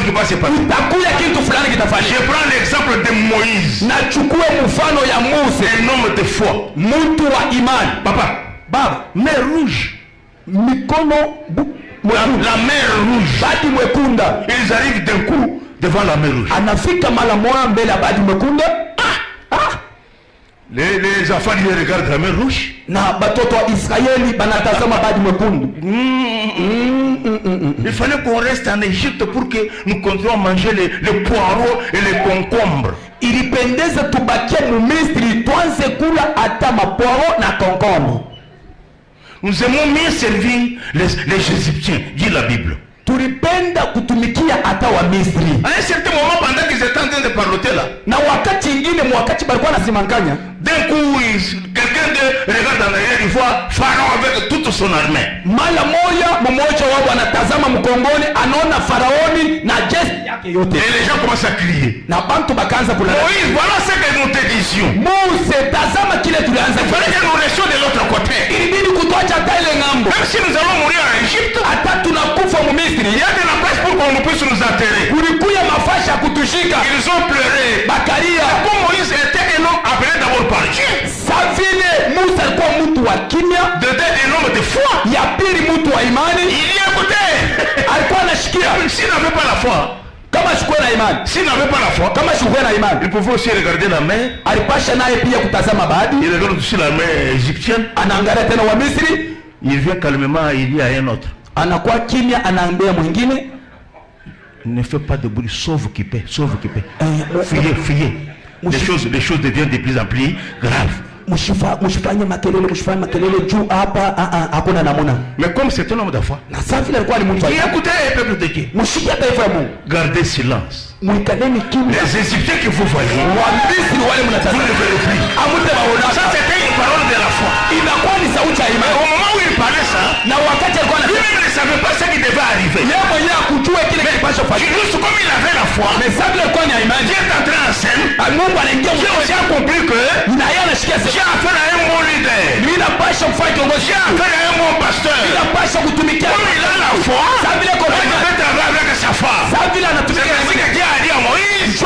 qui va se passer. Je prends l'exemple de Moïse. Un homme de foi. Papa, mer rouge. La mer rouge. Ils arrivent d'un coup devant la mer rouge. Les enfants ils regardent la mer rouge. Il fallait qu'on reste en Égypte pour que nous continuions à manger les poireaux et les concombres. Nous aimons mieux servir les Égyptiens, dit la Bible. À un certain moment, pendant qu'ils étaient en train de parloter là, d'un coup, quelqu'un regarde en arrière, il voit Pharaon avec toute son armée. Et les gens commencent à crier. Moïse, voilà ce que nous te disions. Il fallait que nous restions de l'autre côté. Même si nous allons mourir en Égypte, il y a de la place pour qu'on puisse nous enterrer. Ils ont pleuré. Comme Moïse était un homme appelé d'abord par Dieu. Dedans un homme de foi. Il y écoutait. S'il n'avait pas la foi, s'il n'avait pas la foi, il pouvait aussi regarder la mer. Il regarde aussi la mer égyptienne. Il vient calmement, il dit à un autre. Ne fais pas de bruit, sauve qui paie, sauve qui paie. Fuyez, fuyez. Les choses deviennent de plus en plus graves. Mais comme c'est un homme de foi, il écoutait le peuple de Dieu. Gardez silence. Les Égyptiens que vous voyez, vous ne verrez plus. Ça c'était une parole de la foi. Mais au moment où il parlait ça, lui-même ne savait pas ce qui devait arriver. Mais juste comme il avait la foi, Dieu est entré en scène. Dieu aussi a compris que j'ai affaire à un bon leader. J'ai affaire à un bon pasteur. Comme il a la foi, il devait travailler avec sa femme. C'est ce que Dieu a dit à Moïse.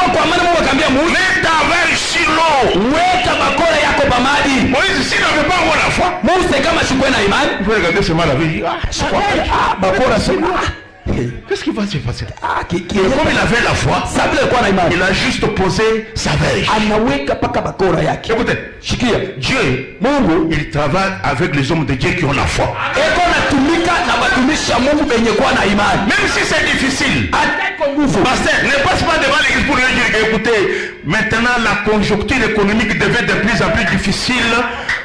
Mets ta verre sur l'eau. Moïse, s'il n'avait pas encore la foi, il faut regarder ce mal avec lui. Qu'est-ce qui va se passer? Comme il avait la foi, il a juste posé sa verge. Écoutez, Dieu, il travaille avec les hommes de Dieu qui ont la foi. Même si c'est difficile, pasteur, ne passe pas devant l'église pour lui dire que, écoutez, maintenant la conjoncture économique devient de plus en plus difficile.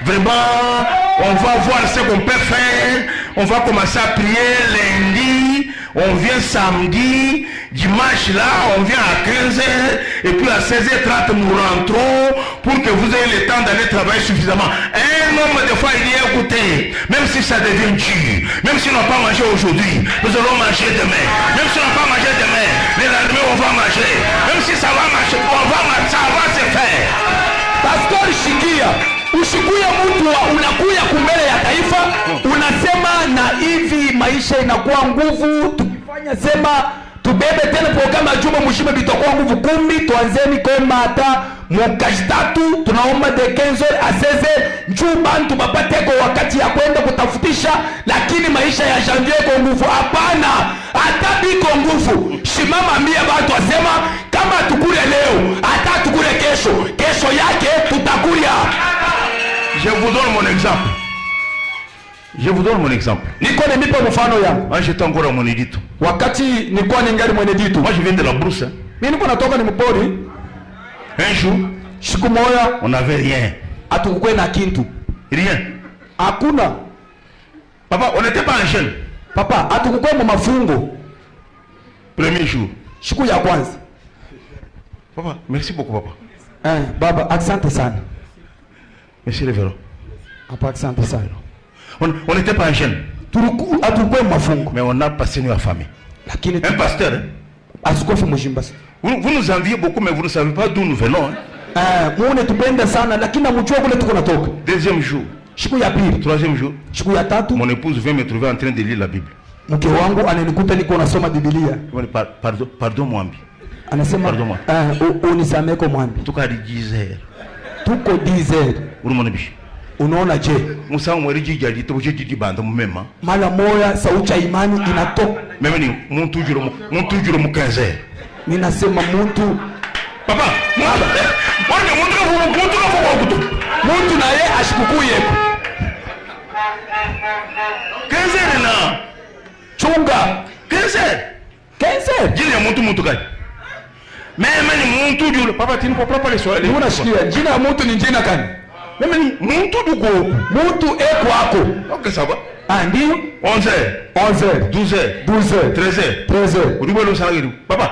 Vraiment, on va voir ce qu'on peut faire. On va commencer à prier lundi. On vient samedi, dimanche là, on vient à 15h, et puis à 16h30 nous rentrons pour que vous ayez le temps d'aller travailler suffisamment. Un homme de fois il dit écoutez, même si ça devient dur, même si on n'a pas mangé aujourd'hui, nous allons manger demain. Même si on n'a pas mangé demain, le lendemain on va manger. Même si ça va marcher, ça va se faire. Pastor Shikia, usikuya mtu unakuya kumbele ya taifa, unasema na hivi maisha inakuwa nguvu, tukifanya sema tubebe tena programu ya juma mshime bitakuwa nguvu 10, tuanzeni koma hata mwakaji 3, tunaomba de 15 a 16 njoo bantu bapate kwa wakati ya kwenda kutafutisha, lakini maisha ya janvier kwa nguvu hapana, hata biko nguvu. Shimama ambia watu wasema kama tukule leo, hata tukule kesho, kesho yake tutakulia. Je vous donne mon exemple. Je vous donne mon exemple. Niko nipo mfano yangu. Moi j'étais encore à mon édito. Wakati nilikuwa ningali mwenye dito. Moi je viens de la brousse. Mimi niko natoka ni mpori. Un jour, siku moja on n'avait rien. Hatukuwa na kintu. Rien. Hakuna. Papa, on n'était pas en jeûne. Papa, hatukuwa mu mafungo. Premier jour. Siku ya kwanza. Papa, merci beaucoup papa. Baba, asante sana. Monsieur le vélo. Papa, asante sana. On n'était pas en jeûne. Mais on a passé nous à famille. Un pasteur. Vous nous enviez beaucoup, mais vous ne savez pas d'où nous venons. Deuxième jour. Troisième jour. Mon épouse vient me trouver en train de lire la Bible. Mke wangu ananikuta niko nasoma Biblia. Pardon mwambi. Anasema unisamee kwa mwambi. Tuko 10h. Tuko 10h. Unaona bishi. Unaona je? Musangu mweri jijali tobuche jibanda mumema. Mara moya sauti ya imani inatoka. Meme ni muntu juro mu 15h. Ninasema muntu papa, wone muntu kafuku. Muntu naye ashikukuye. 15h na chunga 15h. Jina ya muntu kai. Meme ni muntu juro. Papa tini kwa pale swali. Unashikia jina ya muntu ni jina gani? Meme ni muntu duko. Muntu eko wako. Okay sawa. Ndio 11h 12h 13h. Ulibolo sana kitu. Papa.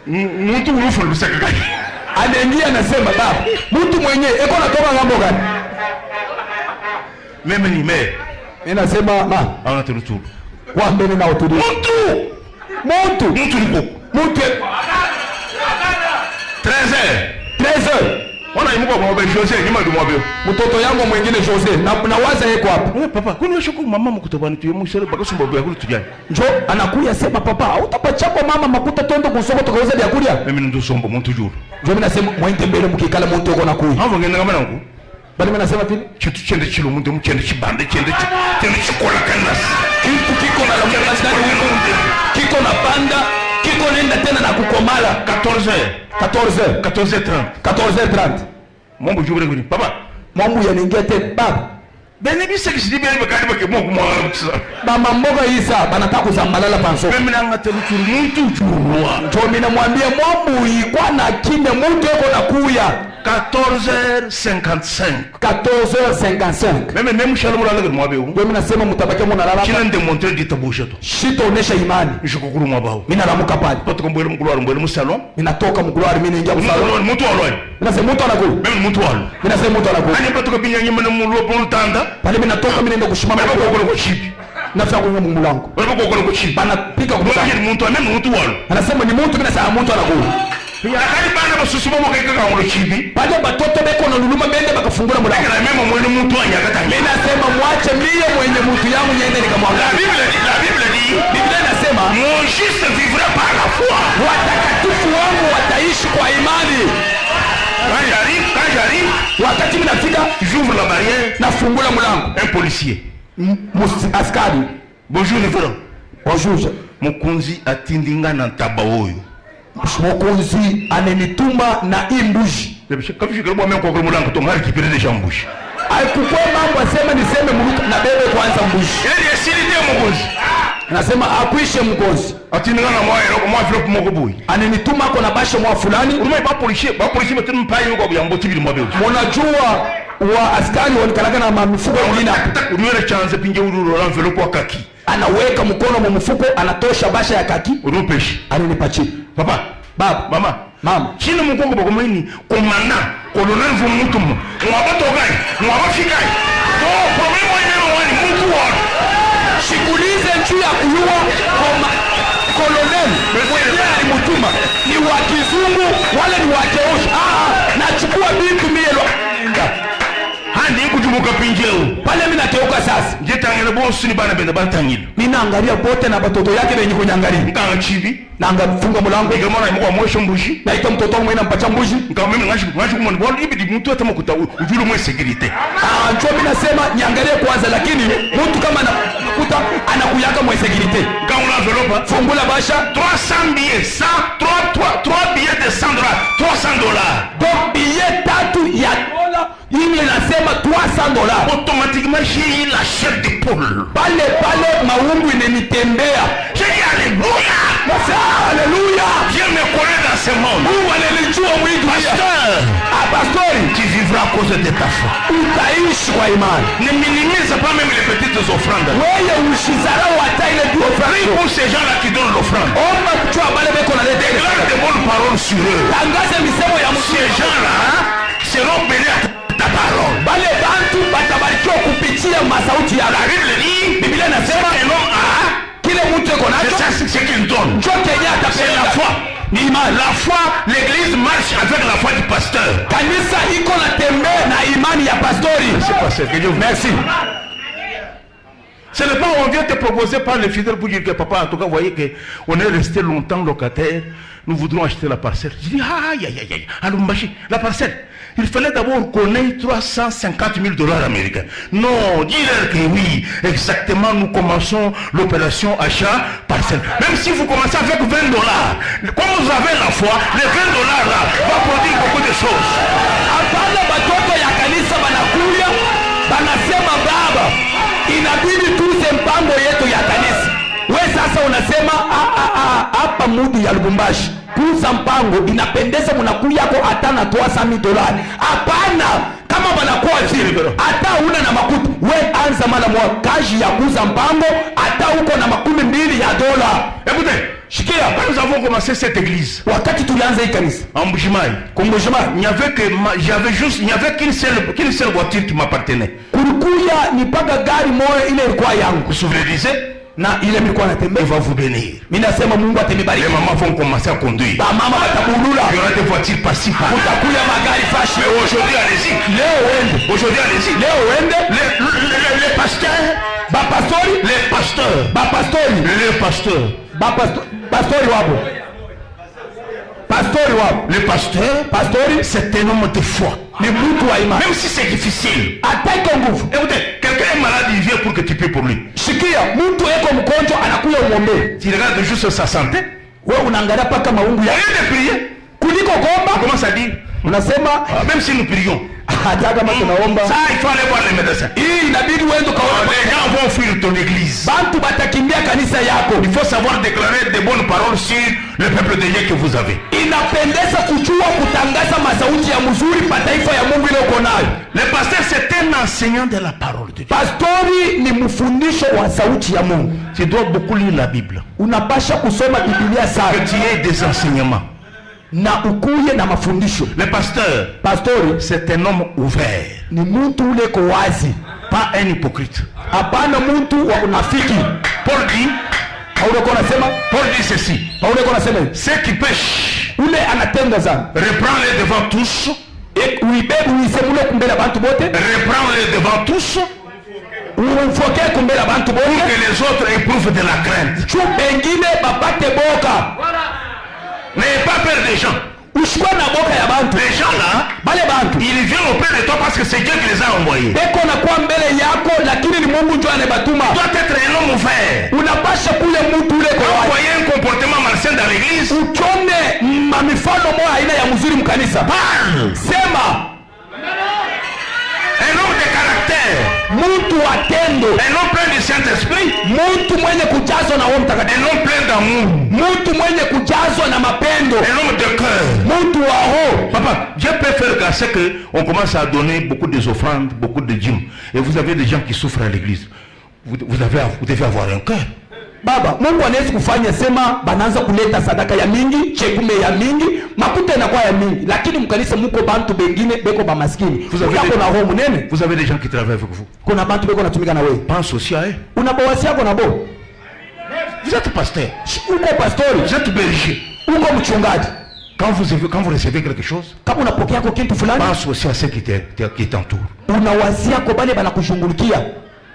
Muntu urufu lusaka gani? Anaingia anasema baba, mtu mwenyewe eko natoka ngambo gani? Meme ni me. Mimi nasema ma. Ana turutu. Kwa mbele na utulivu. Muntu liko. Muntu 13h. Wana imuko kwa mbe Jose nyuma dumwabeo. Mtoto yangu mwingine Jose na waza yeko hapo. Papa, kwani shoko mama mkutobani tuye mushere bakasumba bya kuli tujani. Njo anakuya sema papa, utapachapa mama makuta twende kusoko tukauza bya kulia. Mimi ndo sombo muntu juru. Njo mimi nasema mwende mbele mkikala muntu uko nakuya. Hapo ngenda kama nangu. Bali mimi nasema vile chitu chende chilo muntu mchende chibande chende chikola kanasi. Kitu kiko na lamela ndani huko. Kiko na panda, kiko nenda tena na kukomala 14h30. Mambo jubure ngini. Papa, mambo yanaingia tena baba. Bene bisa kisidibe bakadi bake moku mwanamsa. Mama mboga Isa banataka kuzambalala panso. Mimi nanga teluturu muntu jurwa. Njo mimi namwambia mambo ikwa na kinde muntu yuko nakuya. 14h55. Mimi mshalo mulala kwa mwabeo. Mimi nasema mtabaki mnalala. Kila ndemontre ditabusha to. Shitaonesha imani. Nishukuru mwabao. Mimi nalamuka pale. Tukombwele mkulwaro mbwele musalon. Ninatoka mkulwaro mimi naingia musalon. Mtu aloi. Mimi nasema mtu anakula. Mimi mtu aloi. Mimi nasema mtu anakula. Ani patuka binyanya mwana mulopo mtanda. Pale mimi natoka mimi naenda kushimama kwa chipi. Nafika kwa Mungu wangu. Walipo kwa chipi. Banapika kwa mtu ameme mtu aloi. Anasema ni mtu mimi nasema mtu anakula. Ya kali bana basusumo mukeka kwa ngolo chibi. Pale batoto beko na luluma bende bakafungura mlango. Na mema mwene mtu anyakata. Mimi nasema mwache mie mwenye mtu yangu niende nikamwangalia. La Bible dit. Biblia inasema mon juste vivra par la foi. Watakatifu wangu wataishi kwa imani. Quand j'arrive, wakati mimi nafika, j'ouvre la barrière, nafungula mlango. Un policier. Askari. Bonjour révérend. Bonjour. Mokonzi atindinga na ntaba oyo. Mokonzi anenituma na imbuji. Kama shikaro mwa mko kwa mlango to ngari kipere de chambushi. Aikukwe mambo asema niseme muluka na bebe kwanza mbushi. Ile ya siri ndio mokonzi. Nasema akuishe mkozi. Atindinga na mwa flop moko boy. Anenituma kwa bashe mwa fulani. Urumai ba policier mtu mpaye kwa yambo tibili mwa beo. Mnajua wa askari wanakalaka na mifuko nyingine. Unywele chanze pinje ururo la envelope wa kaki. Anaweka mkono mu mfuko, anatosha basha ya kaki. Urupeshi. Ananipachi. Papa, baba, mama. Chini mkongo bako mini komanda, kolonel vu mtu mu. Mwabato gai, mwabafikai. Oh, problemo ineno wani mtu wano. Shikulize njuu ya kuyua kolonel mwenye alimutuma ni wa kizungu wale ni wa keushi. Nachukua bintu mielo. Handi kujumuka pinjeo. Pale mimi nateuka sasa. Jetangele bosi ni bana benda batangile. Mimi naangalia bote na batoto yake wenye kunyangalia. Nkanga chibi. Naangafunga mlango. Nikamona mko mwesho mbushi. Naita mtoto wangu mwenye nampacha mbushi. Nikama mimi ngashi kumoni bwana ibidi mtu hata mkuta ujulu mwe security. Njoo mimi nasema niangalie kwanza lakini mtu kama anakuta anakuyaka mwe security. Kaula envelope. Fungula basha 300 billets, 3 billets de $100. $300. Donc billet tatu ya dola. Hii inasema $300. Automatiquement j'ai la chair de poule. Pale maungu inanitembea. J'ai dit alléluia. Alléluia. Dieu me connaît dans ce monde. Mungu analijua mwingi. Pasteur. Pastori, tu vivras à cause de ta foi. Utaishi kwa imani. Ne minimise pas même les petites offrandes. Wewe ushizarau hata ile offrande. Prie pour ces gens là qui donnent l'offrande. Omba kuchua bale beko na lete. Déclare de bonnes paroles sur eux. Tangaza misemo ya Mungu. Ces gens là seront bénis à ta parole. Bale bantu batabarikiwa kupitia masauti ya la Bible dit. Biblia inasema kile mtu yuko nacho c'est ce qu'il donne. C'est la foi. La foi, l'église marche avec la foi du pasteur. Kanisa iko na tembea na imani ya pastori. C'est pasteur. Que Dieu vous merci. Ce n'est pas on vient te proposer par les fidèles pour dire que papa, en tout cas, vous voyez qu'on est resté longtemps locataire, nous voudrons acheter la parcelle. Je dis, aïe, aïe, aïe, à Lubumbashi, la parcelle. Il fallait d'abord qu'on ait 350 000 $ américains. Non, dis-leur que oui, exactement, nous commençons l'opération achat parcelle. Même si vous commencez avec 20 $, comme vous avez la foi, les 20 $ là vont produire beaucoup de choses. Apana batoto ya kanisa banakuya, banasema baba, inabidi tuze mpango yetu ya kanisa. We sasa unasema hapa mudi ya Lubumbashi kuuza mpango inapendeza, mnakuya ko hata na $300,000. Hapana, kama banakuwa zile hata una na makuti, we anza mara moja kazi ya kuuza mpango hata uko na $20,000. Écoutez, shikia, quand nous avons commencé cette église, wakati tulianza hii kanisa en Mbujimayi, il n'y avait qu'une seule voiture qui m'appartenait. Kulikuya ni paka gari moja ile ilikuwa yangu. Vous souvenez, na ile nilikuwa natembea. Il va vous bénir. Mimi nasema Mungu atanibariki. Les mamans vont commencer à conduire. Ba mama watabulula. Il y aura des voitures par-ci par-là. Utakuya magari fashi. Mais aujourd'hui, allez-y. Leo wende. Aujourd'hui, allez-y. Leo wende. Les pasteurs. Ba pastori. Les pasteurs. Ba pastori. Les pasteurs. Ba pastori wapo. Pastori wapo. Le pasteur. Pastori. C'est un homme de foi. Ni mtu wa imani. Même si c'est difficile. Ataka nguvu. Écoutez, quelqu'un est malade, il vient pour que tu pries pour lui. Shikia, mtu eko mgonjwa anakuja umwombee. Tu regardes juste sa santé. Wewe unaangalia paka maungu ya. Rien de prier. Kuliko kuomba. Comment ça dit? Unasema même si nous prions. Hata kama tunaomba. Ça, il faut aller voir les médecins. Hii inabidi uende kaomba. Les gens vont fuir ton église. Bantu batakimbia kanisa yako. Il faut savoir déclarer des bonnes paroles sur le peuple de Dieu que vous avez. Inapendeza kujua kutangaza masauti ya mzuri pa taifa ya Mungu ile uko nayo. Le pasteur c'est un enseignant de la parole de Dieu. Pastori ni mfundisho wa sauti ya Mungu. Tu dois beaucoup lire la Bible. Unapasha kusoma Biblia sana. Que tu aies des enseignements. Na ukuye na mafundisho. Le pasteur, pastori c'est un homme ouvert. Ni mtu ule ko wazi, pas un hypocrite. Hapana mtu wa unafiki. Paul dit, Paulo kwa nasema, Paul dit ceci. Paulo kwa nasema, ceux qui pêchent, ule anatenda dhambi, reprends-les devant tous. Uibebe uisemule kumbele bantu bote. Reprends-les devant tous. Ufoke kumbele bantu bote. Pour que les autres éprouvent de la crainte. Chu bengine bapate boka. N'ayez pas peur des gens. Ushikwa na boka ya bantu. Les gens là, bale bantu, ils viennent auprès de toi parce que c'est Dieu qui les a envoyés. Beko na kwa mbele yako lakini ni Mungu ndiye anabatuma. Tu dois être un homme ouvert. Unapasha kule mtu ule kwa wazi. Voyez un comportement malsain dans l'église. Uchone mamifano moja aina ya mzuri mkanisa. Parle. Sema. Un homme de caractère. Mtu wa tendo. Un homme plein du Saint-Esprit. Mtu mwenye kujazwa na Roho Mtakatifu. Un homme plein d'amour. Mtu mwenye kujazwa na mapendo. Un homme de cœur. Mtu wa roho. Papa, Dieu peut faire grâce que on commence à donner beaucoup des offrandes, beaucoup de dîmes. Et vous avez des gens qui souffrent à l'église. Vous devez avoir un cœur. Baba, Mungu anaweza kufanya sema banaanza kuleta sadaka ya mingi, chekume ya mingi, makuta inakuwa ya mingi, lakini mkanisa muko bantu bengine beko ba maskini. Vous avez des gens qui travaillent avec vous. Kuna bantu beko natumika na wewe. Pense aussi à eux. Una bawasi yako na bo. Vous êtes pasteur. Uko pastori. Vous êtes berger. Uko mchungaji. Quand vous recevez quelque chose, kama unapokea kwa kitu fulani, pense aussi à ceux qui t'entourent. Unawazia kwa bale banakushughulikia.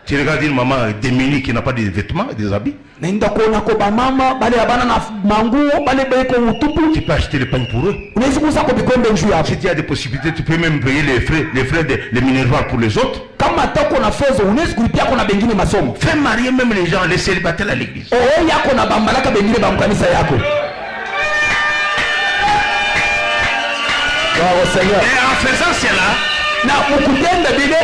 Tu regardes une maman démunie qui n'a pas de vêtements, des habits. Nenda kuona kwa mama bale abana na manguo, bale beko utupu. Tu peux acheter le pain pour eux. Unaweza kuuza kwa bikombe njoo hapo. Si tu as des possibilités, tu peux même payer les frais de minerval pour les autres. Kama tako na fezo, unaweza kulipia kwa bengine masomo. Fais marier même les gens, les célibataires à l'église. Oh, yako na bambalaka bengine ba mkanisa yako. Et en faisant cela, na ukutenda bile,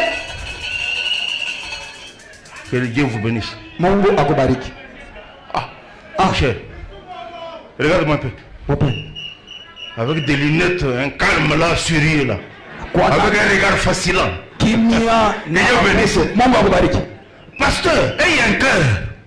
que Dieu vous bénisse. Mungu akubariki. Cher, regarde-moi un peu. Avec des lunettes, un calme là, sérieux là. Avec un regard fascinant. Kimia, Dieu bénisse. Mungu akubariki. Pasteur, ayez un cœur.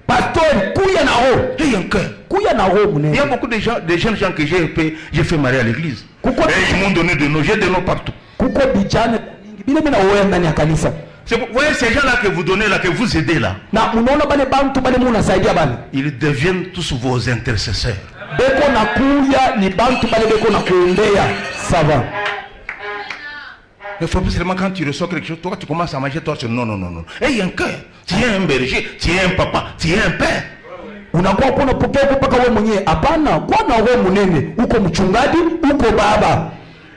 Pasteur, kuya na roho. Ayez un cœur. Kuya na roho mune. Il y a beaucoup de gens, des jeunes gens que j'ai fait marier à l'église. Et ils m'ont donné des noms, j'ai des noms partout. Kuko bijana mingi bile mina oya ndani ya kanisa. Vous voyez ces gens-là que vous donnez là, que vous aidez là. Na unaona bale bantu bale munasaidia bale. Ils deviennent tous vos intercesseurs. Beko na kuya ni bantu bale beko na kuombea. Ça va. Il faut pas seulement quand tu reçois quelque chose, toi tu commences à manger, toi tu non. Ayez un cœur. Tu es un berger, tu es un papa, tu es un père. Unakuwa kuna pokea mpaka wewe mwenyewe. Hapana, kwa na wewe munene, uko mchungaji, uko baba.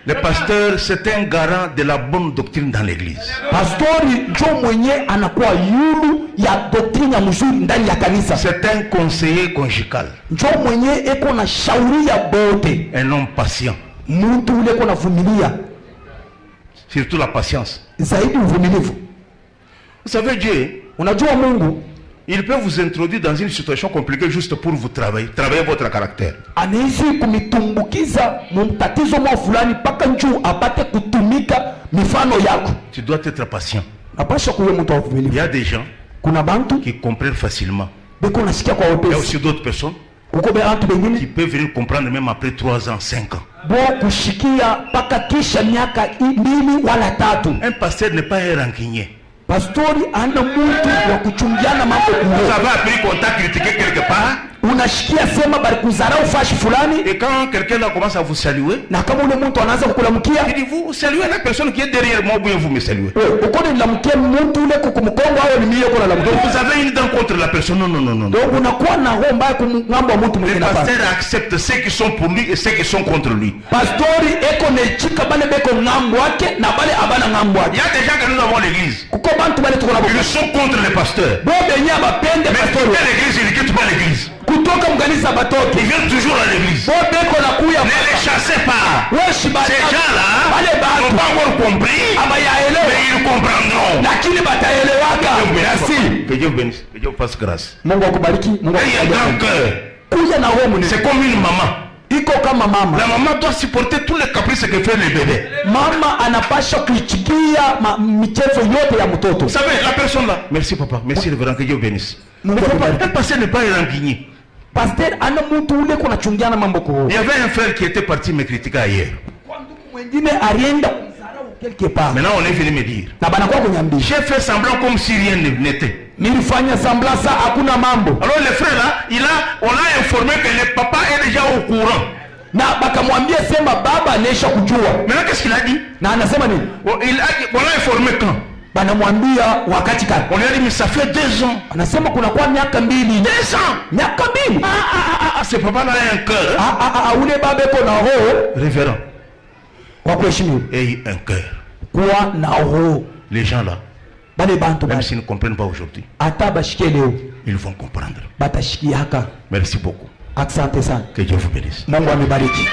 Le pasteur, c'est un garant de la bonne doctrine dans l'église. Pastori ndio mwenyewe anakuwa yulu ya doctrine ya mzuri ndani ya kanisa. C'est un conseiller conjugal. Ndio mwenyewe eko na shauri ya bote. Un homme patient. Mtu ule eko na vumilia. Surtout la patience. Zaidi uvumilivu. Vous savez Dieu, unajua Mungu, il peut vous introduire dans une situation compliquée juste pour vous travailler votre caractère. Anaishi kumitumbukiza mtatizo mwa fulani paka njoo apate kutumika mifano yako. Tu dois être patient. Napasha kuwe mtu wa uvumilivu. Il y a des gens kuna bantu qui comprennent facilement. Beko nasikia kwa wepesi. Il y a aussi d'autres personnes qui peuvent venir comprendre même après 3 ans, 5 ans. Bo kushikia paka kisha miaka 2 wala 3. Un pasteur n'est pas un rancunier. Pastori ana mtu wa kuchungiana mambo kuho. Vous avez appris qu'on t'a critiqué quelque part. Unashikia sema bali kuzarau fashi fulani. Et quand quelqu'un là commence à vous saluer, na kama ule mtu anaanza kukulamkia, il dit vous saluez la personne qui est derrière moi ou bien vous me saluez. Uko ni lamkia mtu ule kukumkongo au ni mimi yuko na lamkia. Donc vous avez une dent contre la personne. Non. Donc unakuwa na roho mbaya kumngamba mtu mwingine. Le pasteur accepte ceux qui sont pour lui et ceux qui sont contre lui. Pastori eko nechika bale beko ngambo wake na bale abana ngambo wake. Il y a des gens que nous avons l'église. Kuko bantu bale tuko na ils sont contre les pasteurs. Bo benya bapende pastori. Mais l'église, ils quittent pas l'église. Kutoka mkanisa batoto. Ils viennent toujours à l'église. Bo beko na kuya. Ne les chassez pas. Weshi ba. Ces gens-là n'ont pas encore compris. Mais ils comprendront. Lakini bataelewaka. Merci. Que Dieu vous bénisse. Que Dieu vous fasse grâce. Mungu akubariki. Mungu akubariki. Il y a un grand cœur. Kuya na wewe. C'est comme une maman. Iko kama mama. La maman doit supporter tous les caprices que fait le bébé. Mama anapasha kuichikia michezo yote ya mtoto. Vous savez, la personne là. Merci papa. Merci révérend. Que Dieu vous bénisse. Un pasteur n'est pas rancunier. Pasteur ana mtu ule kuna chungiana mambo kwa. Il y avait un frère qui était parti me critiquer hier. Mwingine alienda kumsarau quelque part. Maintenant on est venu me dire. Na banakuwa kunyambia. J'ai fait semblant comme si rien n'était. Nilifanya semblant ça hakuna mambo. Alors le frère là, on l'a informé que le papa est déjà au courant. Na bakamwambia sema baba anesha kujua. Maintenant qu'est-ce qu'il a dit? Na anasema nini? On l'a informé quand? Banamwambia wakati gani? On lui a dit mais ça fait 2 ans. Anasema kuna kwa miaka 2. 2 ans. Miaka 2. Ce papa là a un cœur. Ule baba eko na roho. Révérend. Wa kuheshimiwa. Et un cœur. Kwa na roho. Les gens là. Bale bantu même s'ils ne comprennent pas aujourd'hui. Ata bashikie leo. Ils vont comprendre. Batashikiaka. Merci beaucoup. Asante sana. Que Dieu vous bénisse. Mungu amebariki.